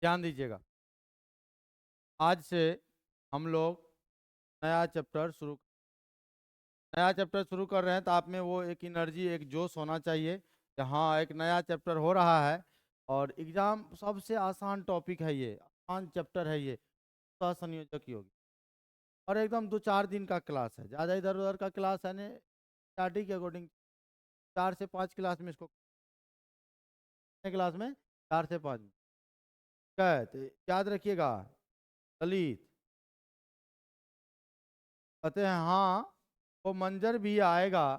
ध्यान दीजिएगा। आज से हम लोग नया चैप्टर शुरू कर रहे हैं, तो आप में वो एक एनर्जी, एक जोश होना चाहिए कि हाँ, एक नया चैप्टर हो रहा है। और एग्जाम सबसे आसान टॉपिक है, ये आसान चैप्टर है, ये सहसंयोजक योग। और एकदम 2-4 दिन का क्लास है, ज़्यादा इधर उधर का क्लास है नहीं। स्टडी के अकॉर्डिंग 4 से 5 क्लास में इसको, क्लास में 4 से 5 क्या है, तो याद रखिएगा। ललित कहते हैं हाँ, वो मंजर भी आएगा,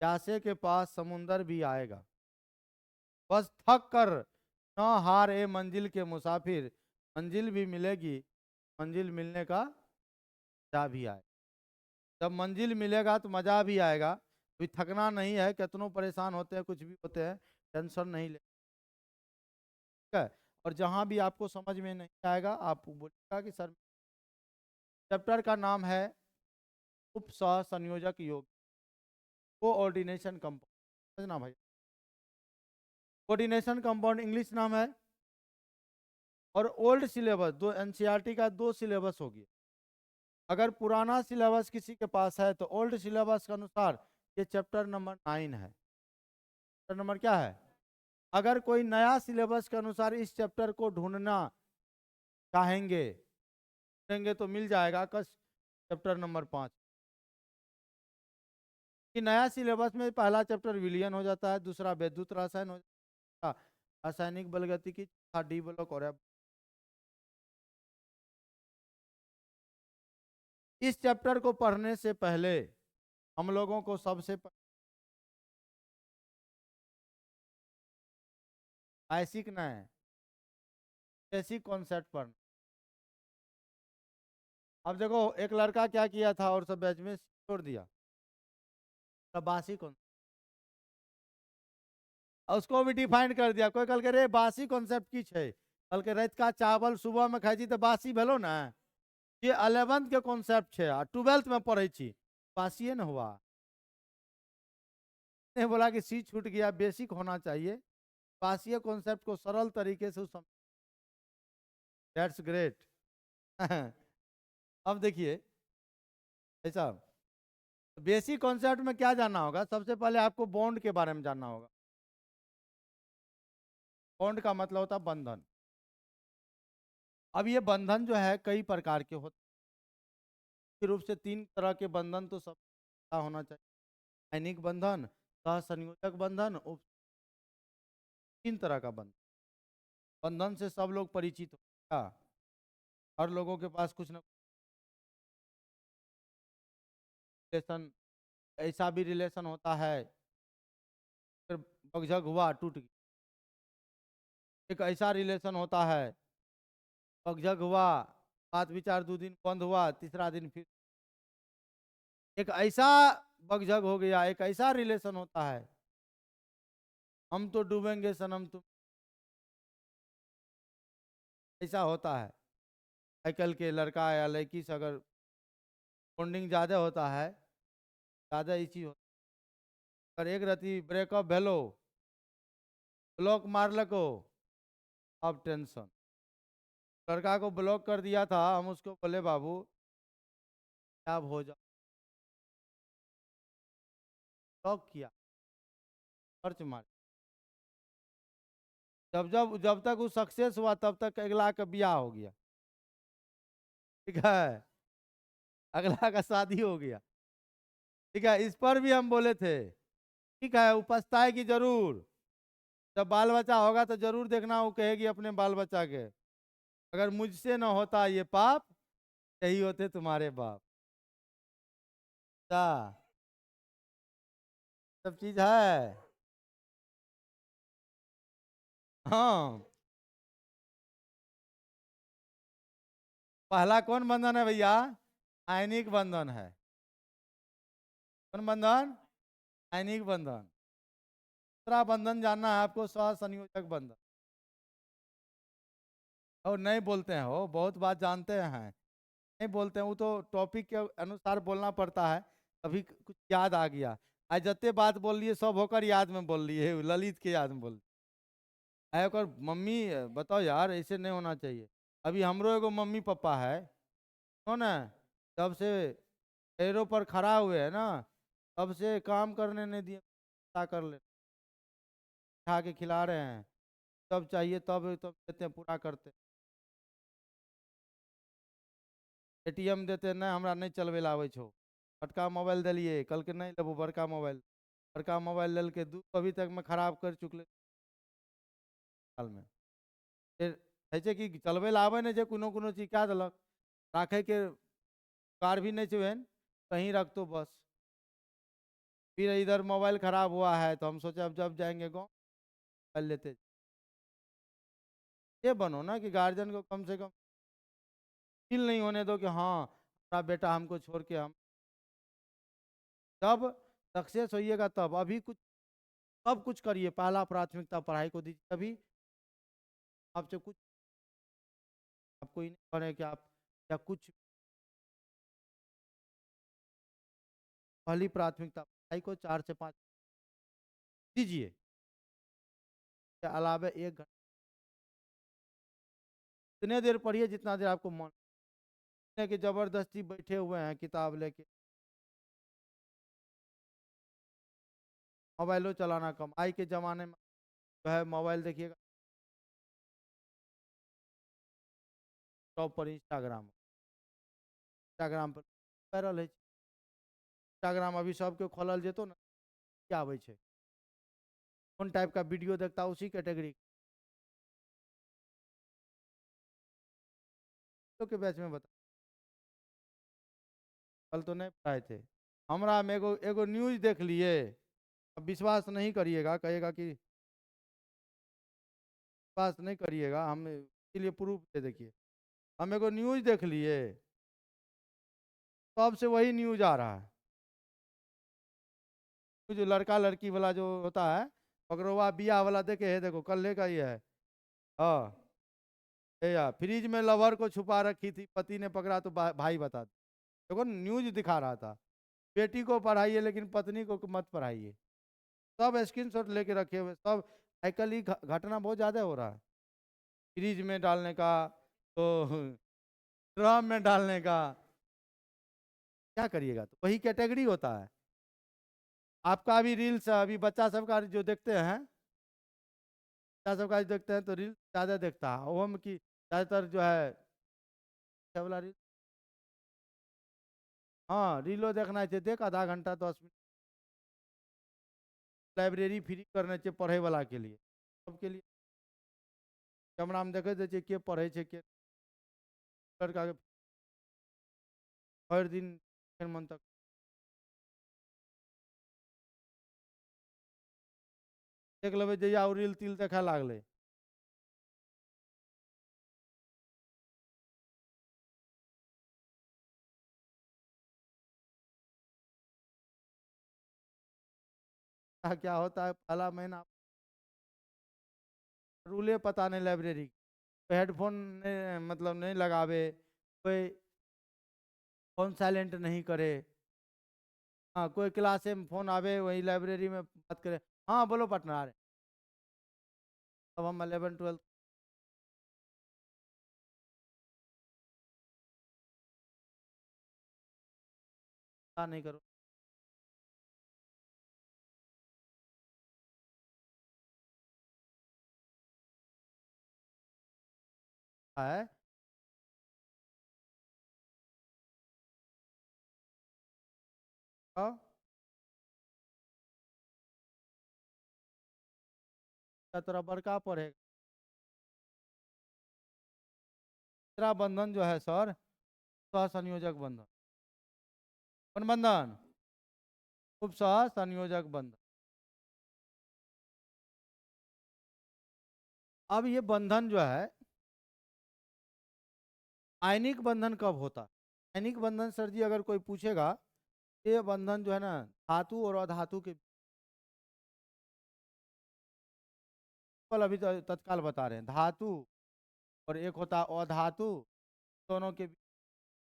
प्यासे के पास समुंदर भी आएगा, बस थक कर न हार ए मंजिल के मुसाफिर, मंजिल भी मिलेगी, मंजिल मिलने का मजा भी आएगा। जब मंजिल मिलेगा तो मजा भी आएगा। अभी थकना नहीं है, कितनों परेशान होते हैं, कुछ भी होते हैं, टेंशन नहीं ले, ठीक है। और जहां भी आपको समझ में नहीं आएगा, आप बोलिएगा कि सर, चैप्टर का नाम है उप सह संयोजक योग, कोऑर्डिनेशन कंपाउंड। समझना भाई, कोऑर्डिनेशन कंपाउंड इंग्लिश नाम है। और ओल्ड सिलेबस, दो एनसीईआरटी का 2 सिलेबस हो गया। अगर पुराना सिलेबस किसी के पास है तो ओल्ड सिलेबस के अनुसार ये चैप्टर नंबर 9 है। चैप्टर नंबर क्या है? अगर कोई नया सिलेबस के अनुसार इस चैप्टर को ढूंढना चाहेंगे, ढूंढेंगे तो मिल जाएगा कस चैप्टर नंबर 5। कि नया सिलेबस में पहला चैप्टर विलियन हो जाता है, दूसरा वैद्युत रसायन हो जाता है, रासायनिक बलगतिकी, डी ब्लॉक। और इस चैप्टर को पढ़ने से पहले हम लोगों को सबसे बेसिक ना है, बेसिक कॉन्सेप्ट पढ़ना। अब देखो, एक लड़का क्या किया था और सब बैच में छोड़ दिया, बासी कौन, उसको भी डिफाइन कर दिया। कोई कल के रे बासी कॉन्सेप्ट की छे, कल के रात का चावल सुबह में खाई छी तो बासी भेलो ना। ये 11th के कॉन्सेप्ट है और 12th में पढ़े छी, बासिए न हुआ। ने बोला कि सी छूट गया, बेसिक होना चाहिए। बासिए कॉन्सेप्ट को सरल तरीके से समझ, दैट्स ग्रेट। अब देखिए ऐसा, बेसिक कॉन्सेप्ट में क्या जानना होगा, सबसे पहले आपको बॉन्ड के बारे में जानना होगा। बॉन्ड का मतलब होता है बंधन। अब ये बंधन जो है कई प्रकार के होते हैं, रूप से 3 तरह के बंधन तो सब पता होना चाहिए। आयनिक बंधन, सहसंयोजक बंधन, 3 तरह का बंधन। बंधन से सब लोग परिचित हो, हर लोगों के पास कुछ ना रिलेशन, ऐसा भी रिलेशन होता है, फिर बगझग हुआ टूट गया। एक ऐसा रिलेशन होता है, बगझग हुआ, बात विचार 2 दिन बंद हुआ, तीसरा दिन फिर एक ऐसा बगझग हो गया। एक ऐसा रिलेशन होता है, हम तो डूबेंगे सनम तुम, ऐसा होता है। आजकल के लड़का या लड़की से अगर बॉन्डिंग ज़्यादा होता है, ज़्यादा इसी होता है। अगर एक रति ब्रेकअप भेलो, ब्लॉक मारलको, अब टेंशन। लड़का को ब्लॉक कर दिया था, हम उसको बोले बाबू अब हो जाओ, ब्लॉक किया, सर्च मार। जब जब जब तक वो सक्सेस हुआ तब तक अगला का ब्याह हो गया, ठीक है, अगला का शादी हो गया, ठीक है। इस पर भी हम बोले थे, ठीक है, वो पछताएगी जरूर। जब बाल बच्चा होगा तो जरूर देखना, वो कहेगी अपने बाल बच्चा के, अगर मुझसे न होता ये पाप, यही होते तुम्हारे बाप। क्या सब चीज है। हाँ, पहला कौन बंधन है भैया? आयनिक बंधन है। कौन बंधन? आयनिक बंधन। दूसरा बंधन जानना है आपको, सहसंयोजक बंधन। और नहीं बोलते हैं, हो बहुत बात जानते हैं, नहीं बोलते हैं, वो तो टॉपिक के अनुसार बोलना पड़ता है। अभी कुछ याद आ गया, आज जते बात बोल लिए सब होकर याद में बोल लिए, ललित के याद में बोल आए और मम्मी बताओ यार ऐसे नहीं होना चाहिए। अभी हमरो एगो मम्मी पापा है, कौन है, जब से पैरों पर खड़ा हुए है ना, तब से काम करने नहीं दिए, क्या कर ले, खा के खिला रहे हैं, तब चाहिए तब देते हैं, पूरा करते। एटीएम देते नहीं, हमरा नहीं चलबे ला आबै छौ, छोटका मोबाइल दिलिए, कल के नहीं लेबो बड़का मोबाइल, बड़का मोबाइल लेल के दू अभी तक में खराब कर चुकले साल में। फिर है छै कि चलबे ला आबै नहीं छै, कोनो कोनो चीज कह देलक, राखे के कार भी नहीं छै एहन, कहीं रख दो बस। फिर इधर मोबाइल खराब हुआ है तो हम सोचे अब जब जाएंगे गाँव मोबाइल लेते। ये बनो ना कि गार्जियन को कम से कम फील नहीं होने दो कि हाँ हमारा बेटा हमको छोड़ के हम, जब सक्सेस होइएगा तब, अभी कुछ सब कुछ करिए, पहला प्राथमिकता पढ़ाई को दीजिए, तभी आपसे कुछ, आपको ही नहीं बने कि आप या कुछ, पहली प्राथमिकता पढ़ाई को 4 से 5 दीजिए, के अलावा 1 घंटा इतने देर पढ़िए जितना देर आपको मन है, कि जबरदस्ती बैठे हुए हैं किताब लेके, मोबाइलो चलाना कम, आज के ज़माने में जो है मोबाइल देखिएगा, टॉप पर इंस्टाग्राम, इंस्टाग्राम पर वायरल है, इंस्टाग्राम अभी सबके खोलल जेतो ना, क्या आबै छै, कौन टाइप का वीडियो देखता उसी कैटेगरी के बैच में बता, कल तो नहीं पढ़ाए थे। हमरा में एगो एगो न्यूज देख लिए, अब विश्वास नहीं करिएगा, कहेगा कि विश्वास नहीं करिएगा, हम इसलिए प्रूफ दे, देखिए हम एगो न्यूज देख लिए, तब से वही न्यूज आ रहा है, जो लड़का लड़की वाला जो होता है, पकड़वा बिया वाला देखे है, देखो कल लेगा ये है, हाँ, ये या फ्रिज में लवर को छुपा रखी थी, पति ने पकड़ा तो भाई बता दो, देखो न्यूज दिखा रहा था, बेटी को पढ़ाइए लेकिन पत्नी को मत पढ़ाइए, सब स्क्रीनशॉट लेके रखे हुए सब, आजकल ही घटना बहुत ज्यादा हो रहा है, फ्रिज में डालने का, तो ड्रम में डालने का, क्या करिएगा, तो वही कैटेगरी होता है। आपका अभी रील्स, अभी बच्चा सबका जो देखते हैं, बच्चा सबका जो देखते हैं तो रील्स ज़्यादा देखता है, वो में कि ज़्यादातर जो है क्या वाला रील, हाँ रीलो देखना चाहिए, देख आधा घंटा 10 मिनट, लाइब्रेरी फ्री करने चाहिए पढ़े वाला के लिए, सबके लिए, कैमरा में देखे छियै के पढ़े छै, के लड़का के हर दिन मन तक देख लेबै, जहिया ओ रील तिल देखा लागले, क्या होता है, पहला महीना रूले पता नहीं लाइब्रेरी, हेडफोन नहीं, मतलब नहीं लगावे, कोई फोन साइलेंट नहीं करे, हाँ कोई क्लासे में फोन आवे वही लाइब्रेरी में बात करे, हाँ बोलो पार्टनर आ रहे, अब हम 11 12 नहीं करो है, हाँ, तेरा बड़का पढ़ेगा, तेरा बंधन जो है सर, सह संयोजक बंधन, कौन बंधन, उप सह संयोजक बंधन। अब ये बंधन जो है, आयनिक बंधन कब होता है, आयनिक बंधन सर जी अगर कोई पूछेगा, ये बंधन जो है ना धातु और अधातु के, केवल अभी तो तत्काल बता रहे हैं, धातु और एक होता है अधातु, दोनों के बीच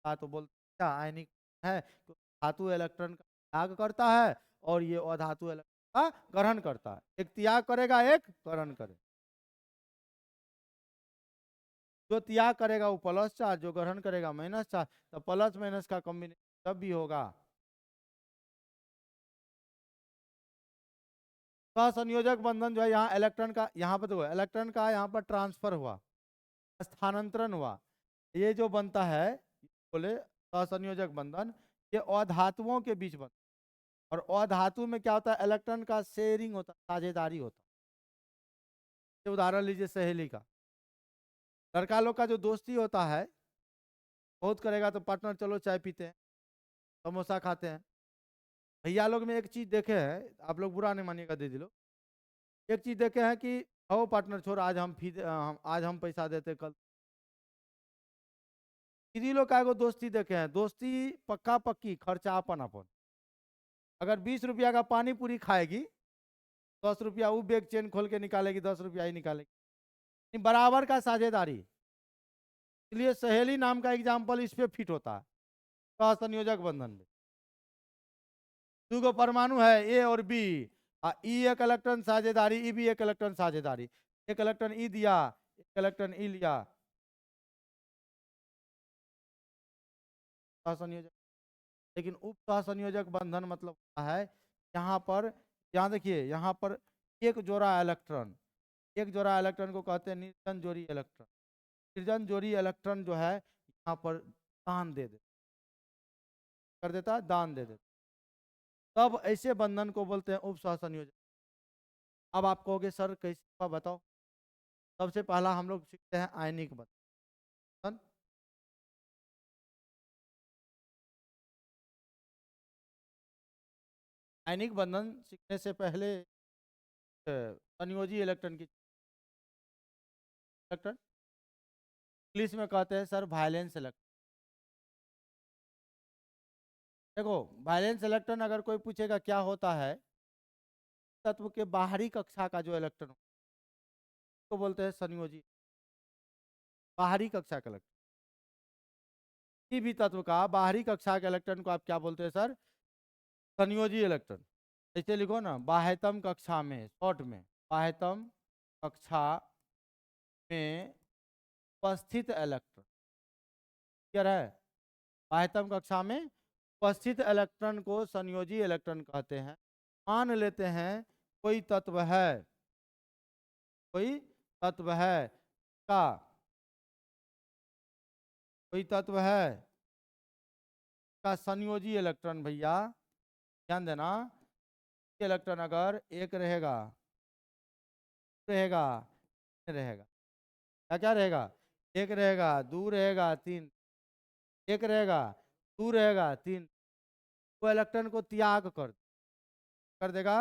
धातु बोलते हैं, क्या आयनिक है, तो धातु इलेक्ट्रॉन का त्याग करता है, और ये अधातु इलेक्ट्रॉन का ग्रहण करता है, एक त्याग करेगा एक ग्रहण करेगा, जो त्याग करेगा वो प्लस चार्ज, जो ग्रहण करेगा माइनस चार्ज, तो प्लस माइनस का कॉम्बिनेशन तब भी होगा। संयोजक बंधन जो है यहाँ इलेक्ट्रॉन का, यहाँ पर देखो इलेक्ट्रॉन का यहाँ पर ट्रांसफर हुआ, स्थानांतरण हुआ, ये जो बनता है बोले असंयोजक बंधन, ये अधातुओं के बीच बनता है। और अधातु में क्या होता है, इलेक्ट्रॉन का शेयरिंग होता है, साझेदारी होता है। उदाहरण लीजिए सहेली का, लड़का लोग का जो दोस्ती होता है, बहुत करेगा तो पार्टनर चलो चाय पीते हैं, समोसा खाते हैं। भैया लोग में एक चीज देखे हैं, आप लोग बुरा नहीं मानिएगा दीदी लोग, एक चीज देखे हैं कि ओ पार्टनर छोड़, आज हम फी आज हम पैसा देते, कल दीदी लोग का एगो दोस्ती देखे हैं, दोस्ती पक्का पक्की, खर्चा अपन अपन। अगर 20 रुपया का पानी पूरी खाएगी, 10 रुपया वो बैग चेन खोल के निकालेगी, 10 रुपया ही निकालेगी, बराबर का साझेदारी। इसलिए सहेली नाम का एग्जाम्पल इस पे फिट होता है, असंयोजक बंधन में। दो गो परमाणु है ए और बी, ई एक इलेक्ट्रॉन साझेदारी, ई भी एक इलेक्ट्रॉन साझेदारी, एक इलेक्ट्रॉन ई दिया, एक इलेक्ट्रॉन ई लिया, असंयोजक। लेकिन उप सहसंयोजक बंधन मतलब होता है यहाँ पर, यहाँ देखिए यहाँ पर एक जोड़ा इलेक्ट्रॉन, एक जोड़ा इलेक्ट्रॉन को कहते हैं निर्जन जोड़ी इलेक्ट्रॉन। निर्जन जोड़ी इलेक्ट्रॉन जो है यहाँ पर दान दे देता, कर देता है, दान दे देता, तब ऐसे बंधन को बोलते हैं उप सहसंयोजक। अब आप कहोगे सर कैसे हुआ बताओ। सबसे पहला हम लोग सीखते हैं आयनिक बंधन। आयनिक बंधन सीखने से पहले संयोजी इलेक्ट्रॉन की, इलेक्ट्रॉन इंग्लिश में कहते हैं सर वायलेंस इलेक्ट्रॉन। देखो वायलेंस इलेक्ट्रॉन अगर कोई पूछेगा क्या होता है, तत्व के बाहरी कक्षा का जो इलेक्ट्रॉन तो बोलते हैं संयोजी, बाहरी कक्षा का इलेक्ट्रॉन। किसी भी तत्व का बाहरी कक्षा के इलेक्ट्रॉन को आप क्या बोलते हैं सर, संयोजी इलेक्ट्रॉन। ऐसे लिखो ना, बाह्यतम कक्षा में, शॉर्ट में बाह्यतम कक्षा में उपस्थित इलेक्ट्रॉन, क्या है, बाह्यतम कक्षा में उपस्थित इलेक्ट्रॉन को संयोजी इलेक्ट्रॉन कहते हैं। मान लेते हैं कोई तत्व है, कोई तत्व है का, कोई तत्व है का संयोजी इलेक्ट्रॉन, भैया ध्यान देना, इलेक्ट्रॉन अगर एक रहेगा, रहेगा, रहेगा, क्या क्या रहेगा, एक रहेगा, दो रहेगा, तीन, एक रहेगा, दो रहेगा, तीन, वो इलेक्ट्रॉन को त्याग कर देगा,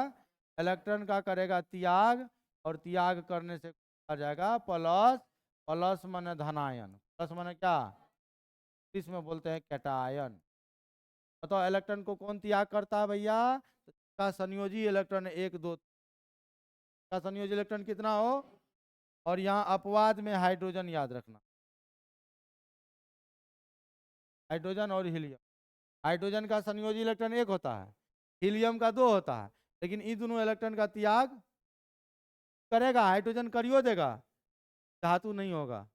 इलेक्ट्रॉन का करेगा त्याग, और त्याग करने से आ जाएगा प्लस, प्लस माने धनायन, प्लस माने क्या, इसमें बोलते हैं कैटायन। बताओ इलेक्ट्रॉन को कौन त्याग करता है भैया, का संयोजी इलेक्ट्रॉन एक दो का संयोजी इलेक्ट्रॉन कितना हो, और यहाँ अपवाद में हाइड्रोजन याद रखना, हाइड्रोजन और हीलियम। हाइड्रोजन का संयोजी इलेक्ट्रॉन एक होता है, हीलियम का दो होता है, लेकिन इन दोनों इलेक्ट्रॉन का त्याग करेगा, हाइड्रोजन करियो देगा, धातु नहीं होगा,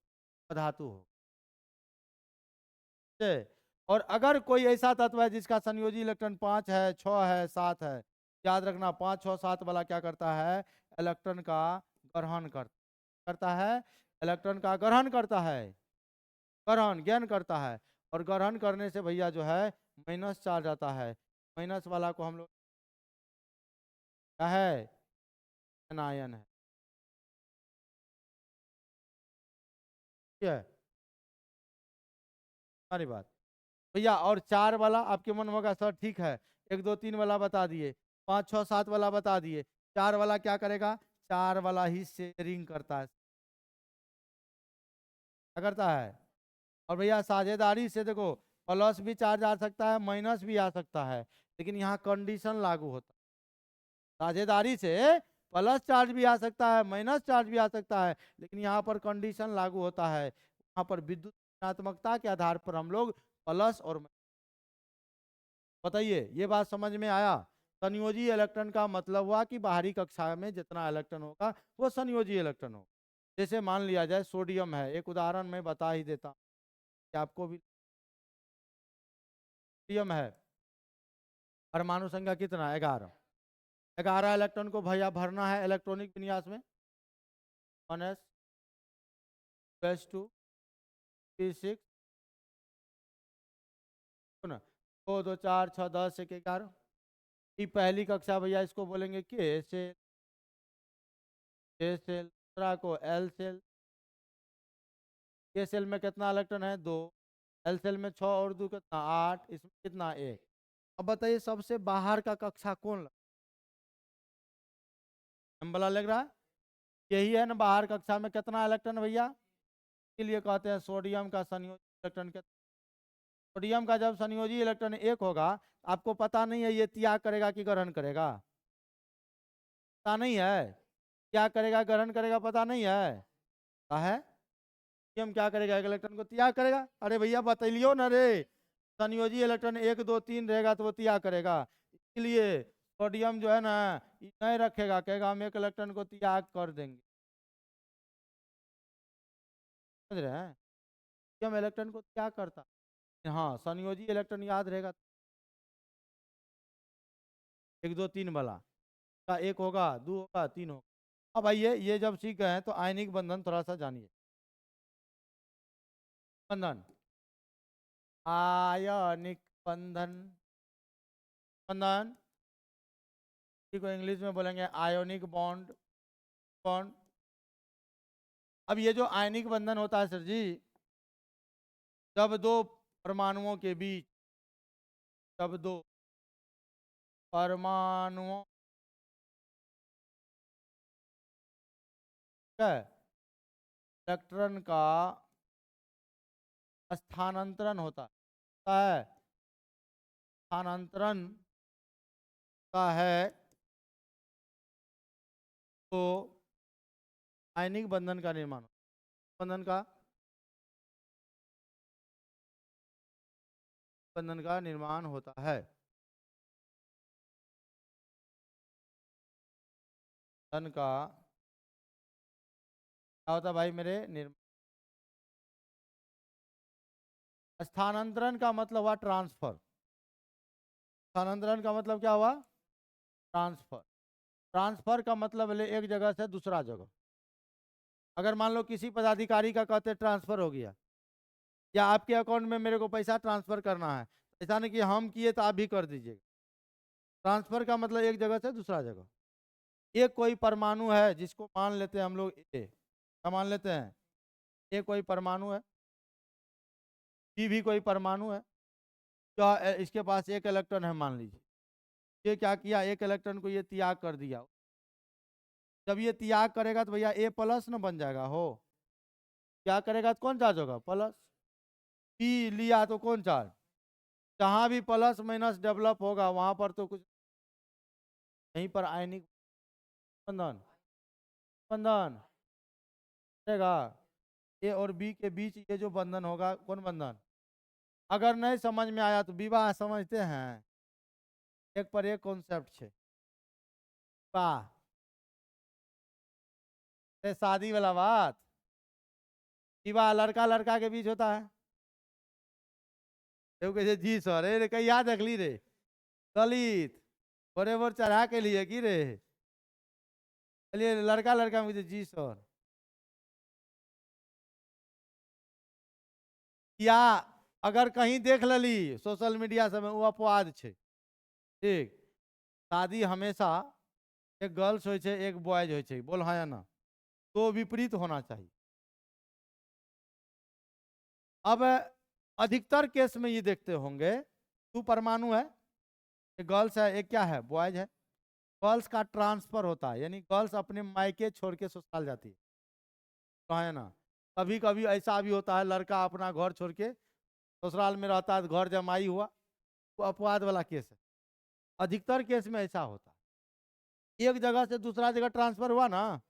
अधातु होगा। और अगर कोई ऐसा तत्व है जिसका संयोजी इलेक्ट्रॉन 5 है, 6 है, 7 है, याद रखना 5, 6, 7 वाला क्या करता है, इलेक्ट्रॉन का ग्रहण करता है, इलेक्ट्रॉन का ग्रहण करता है, ग्रहण ज्ञान करता है, और ग्रहण करने से भैया जो है माइनस चार्ज आता है, माइनस वाला को हम लोग क्या है, एनायन है, ठीक है सारी बात भैया। और 4 वाला आपके मन में होगा सर ठीक है, 1, 2, 3 वाला बता दिए, 5, 6, 7 वाला बता दिए, 4 वाला क्या करेगा, 4 वाला ही शेयरिंग करता है, क्या करता है, और भैया साझेदारी से देखो प्लस भी चार्ज आ सकता है, माइनस भी आ सकता है, लेकिन यहाँ कंडीशन लागू होता है, साझेदारी से प्लस चार्ज भी आ सकता है, माइनस चार्ज भी आ सकता है, लेकिन यहाँ पर कंडीशन लागू होता है, यहाँ पर विद्युत ऋणात्मकता के आधार पर हम लोग प्लस और, बताइए ये बात समझ में आया। संयोजी इलेक्ट्रॉन का मतलब हुआ कि बाहरी कक्षा में जितना इलेक्ट्रॉन होगा वो संयोजी इलेक्ट्रॉन होगा। जैसे मान लिया जाए सोडियम है, एक उदाहरण मैं बता ही देता हूँ कि आपको भी। सोडियम है, परमाणु संख्या कितना, 11। 11 इलेक्ट्रॉन को भैया भरना है इलेक्ट्रॉनिक विन्यास में। 1s 2s2 p6 2 2 4 6 10 1 11। ये पहली कक्षा भैया, इसको बोलेंगे के सेल। के सेल, दूसरा को एल सेल। के सेल में कितना इलेक्ट्रॉन है, 2। एल सेल में 6 और 2 कितना, 8। इसमें कितना, 1। अब बताइए सबसे बाहर का कक्षा कौन वाला लग रहा है, यही है ना। बाहर कक्षा में कितना इलेक्ट्रॉन भैया, के लिए कहते हैं सोडियम का संयोजी इलेक्ट्रॉन। सोडियम का जब संयोजी इलेक्ट्रॉन 1 होगा, आपको पता नहीं है ये त्याग करेगा कि ग्रहण करेगा, पता नहीं है। क्या करेगा, ग्रहण करेगा, पता नहीं है। क्या है, सोडियम क्या करेगा, एक इलेक्ट्रॉन को त्याग करेगा। अरे भैया बतैलियो ना रे, संयोजी इलेक्ट्रॉन 1 2 3 रहेगा तो वो त्याग करेगा। इसलिए सोडियम जो है ना, नहीं रखेगा, कहेगा हम एक इलेक्ट्रॉन को त्याग कर देंगे। समझ रहे हैं, सोडियम इलेक्ट्रॉन को त्याग करता। हाँ, संयोजी इलेक्ट्रॉन याद रहेगा, 1 2 3 वाला का 1 होगा, 2 होगा, 3 होगा। अब आइए, ये जब सीख गए हैं तो आयनिक बंधन थोड़ा सा जानिए। बंधन, आयनिक बंधन। बंधन को इंग्लिश में बोलेंगे आयोनिक बॉन्ड। बॉन्ड। अब ये जो आयनिक बंधन होता है सर जी, जब दो परमाणुओं के बीच, जब दो परमाणुओं इलेक्ट्रॉन का स्थानांतरण होता है, स्थानांतरण का है, तो आयनिक बंधन का निर्माण, बंधन का निर्माण होता है। बंधन का क्या होता है भाई मेरे, स्थानांतरण का मतलब हुआ ट्रांसफर। स्थानांतरण का मतलब क्या हुआ, ट्रांसफर। ट्रांसफर का मतलब ले एक जगह से दूसरा जगह। अगर मान लो किसी पदाधिकारी का कहते ट्रांसफर हो गया, या आपके अकाउंट में मेरे को पैसा ट्रांसफर करना है, ऐसा नहीं कि हम किए तो आप भी कर दीजिएगा। ट्रांसफर का मतलब एक जगह से दूसरा जगह। एक कोई परमाणु है जिसको मान लेते हैं हम लोग ए, क्या मान लेते हैं, ए कोई परमाणु है, बी भी कोई परमाणु है, तो इसके पास एक इलेक्ट्रॉन है मान लीजिए। ये क्या किया, एक इलेक्ट्रॉन को ये त्याग कर दिया। जब ये त्याग करेगा तो भैया ए प्लस ना बन जाएगा हो। क्या करेगा तो कौन चार्ज होगा, प्लस। पी लिया तो कौन चार्ज, जहां भी प्लस माइनस डेवलप होगा वहां पर तो कुछ, यहीं पर आयनिक बंधन, बंधन रहेगा। ए और बी के बीच ये जो बंधन होगा, कौन बंधन। अगर नहीं समझ में आया तो विवाह समझते हैं, एक पर एक कॉन्सेप्ट है वाह। शादी वाला बात, विवाह लड़का लड़का के बीच होता है। देखो कैसे जी सर, रे कहीं याद रख ली रे, दलित बराबर चढ़ा के लिए की रे, चलिए लड़का लड़का मुझे जी सर। या अगर कहीं देख लली सोशल मीडिया सब में, वो अपवाद छे। ठीक, शादी हमेशा एक गर्ल्स हो छे, एक बॉयज हो छे, बोल हाँ या ना, तो विपरीत होना चाहिए। अब अधिकतर केस में ये देखते होंगे, तू परमाणु है, एक गर्ल्स है, एक क्या है, बॉयज है। गर्ल्स का ट्रांसफर होता है, यानी गर्ल्स अपने मायके छोड़ के ससुराल जाती है, तो है ना। कभी कभी ऐसा भी होता है, लड़का अपना घर छोड़ के ससुराल में रहता है, घर जमाई हुआ, वो अपवाद वाला केस है। अधिकतर केस में ऐसा होता है, एक जगह से दूसरा जगह ट्रांसफर हुआ ना।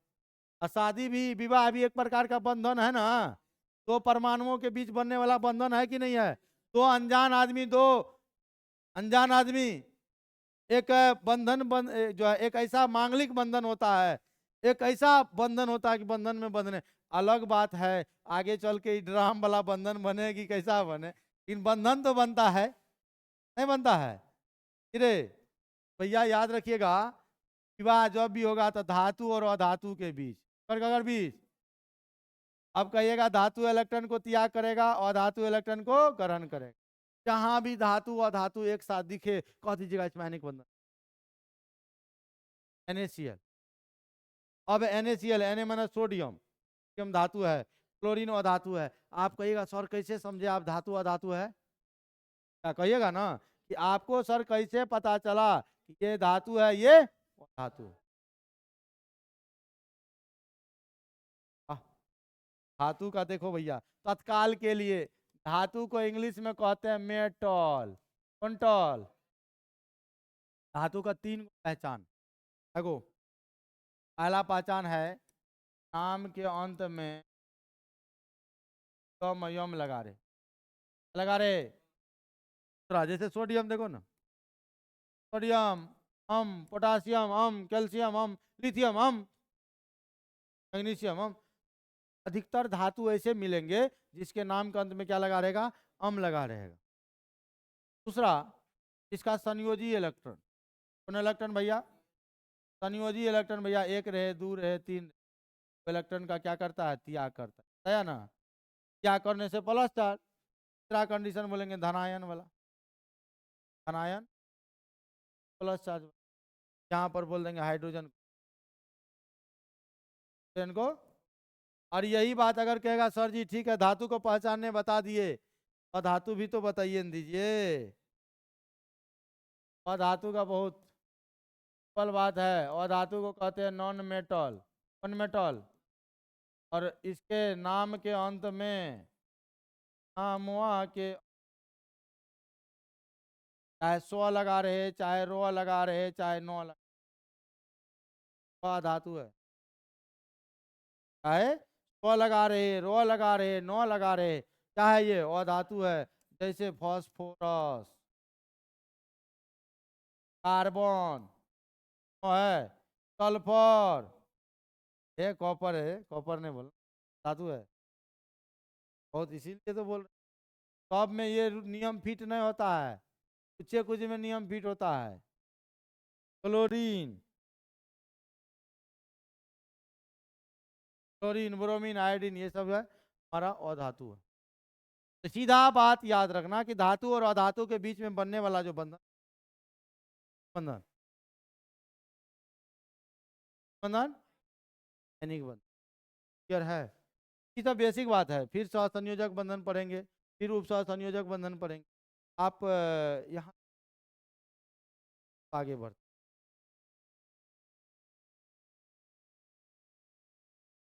और शादी भी, विवाह भी एक प्रकार का बंधन है ना, दो परमाणुओं के बीच बनने वाला बंधन है कि नहीं है। दो अनजान आदमी, दो अनजान आदमी, एक जो है एक ऐसा मांगलिक बंधन होता है, एक ऐसा बंधन होता है कि बंधन में बंधने, अलग बात है आगे चल के ड्राम वाला बंधन बने कि कैसा बने, इन बंधन तो बनता है, नहीं बनता है रे भैया। याद रखिएगा विवाह जब भी होगा तो धातु और अधातु के बीच, अगर बीच, अब कहिएगा धातु इलेक्ट्रॉन को त्याग करेगा और धातु इलेक्ट्रॉन को ग्रहण करेगा। जहां भी धातु और धातु एक साथ दिखे कह दीजिएगा इसमें आयनिक बंधन NaCl। अब NaCl Na माने सोडियम, सोडियम धातु है, क्लोरीन अधातु है। आप कहिएगा सर कैसे समझे आप धातु अधातु है, क्या कहिएगा ना कि आपको सर कैसे पता चला कि ये धातु है ये धातु। धातु का देखो भैया तत्काल के लिए धातु को इंग्लिश में कहते हैं मेटल, कंटल। धातु का 3 पहचान देखो, पहला पहचान है नाम के अंत में कम यम लगा रहे। जैसे सोडियम देखो ना, sodium potassium calcium lithium magnesium अधिकतर धातु ऐसे मिलेंगे जिसके नाम के अंत में क्या लगा रहेगा, लगा रहेगा। दूसरा इसका संयोजी इलेक्ट्रॉन, कौन इलेक्ट्रॉन भैया, संयोजी इलेक्ट्रॉन भैया, 1 रहे 2 रहे 3 इलेक्ट्रॉन का क्या करता है, त्याग करता है ना। त्याग करने से प्लस चार्ज। तीसरा कंडीशन बोलेंगे धनायन वाला, धनायन प्लस चार्ज। यहाँ पर बोल देंगे हाइड्रोजन को। और यही बात अगर कहेगा सर जी ठीक है धातु को पहचानने बता दिए और धातु भी तो बताइए दीजिए। और धातु का बहुत सिंपल बात है, और धातु को कहते हैं नॉन मेटल। और इसके नाम के अंत में नामुआ के चाहे स्व लगा रहे, चाहे रो लगा रहे, चाहे नो लगा, धातु है। चाहे स्व लगा रहे, रो लगा रहे, नो लगा रहे, चाहे ये अधातु है। जैसे फास्फोरस, कार्बन है, सल्फर, ये कॉपर है, कॉपर नहीं बोल धातु है बहुत, इसीलिए तो बोल रहे। सब में ये नियम फिट नहीं होता है, कुछ में नियम फिट होता है। क्लोरीन ब्रोमीन आयोडीन ये सब है हमारा अधातु है। तो सीधा बात याद रखना कि धातु और अधातु के बीच में बनने वाला जो बंधन आयनिक बंधन क्लियर है। ये सब बेसिक बात है, फिर सहसंयोजक बंधन पढ़ेंगे, फिर उपसहसंयोजक बंधन पढ़ेंगे। आप यहाँ आगे बढ़ते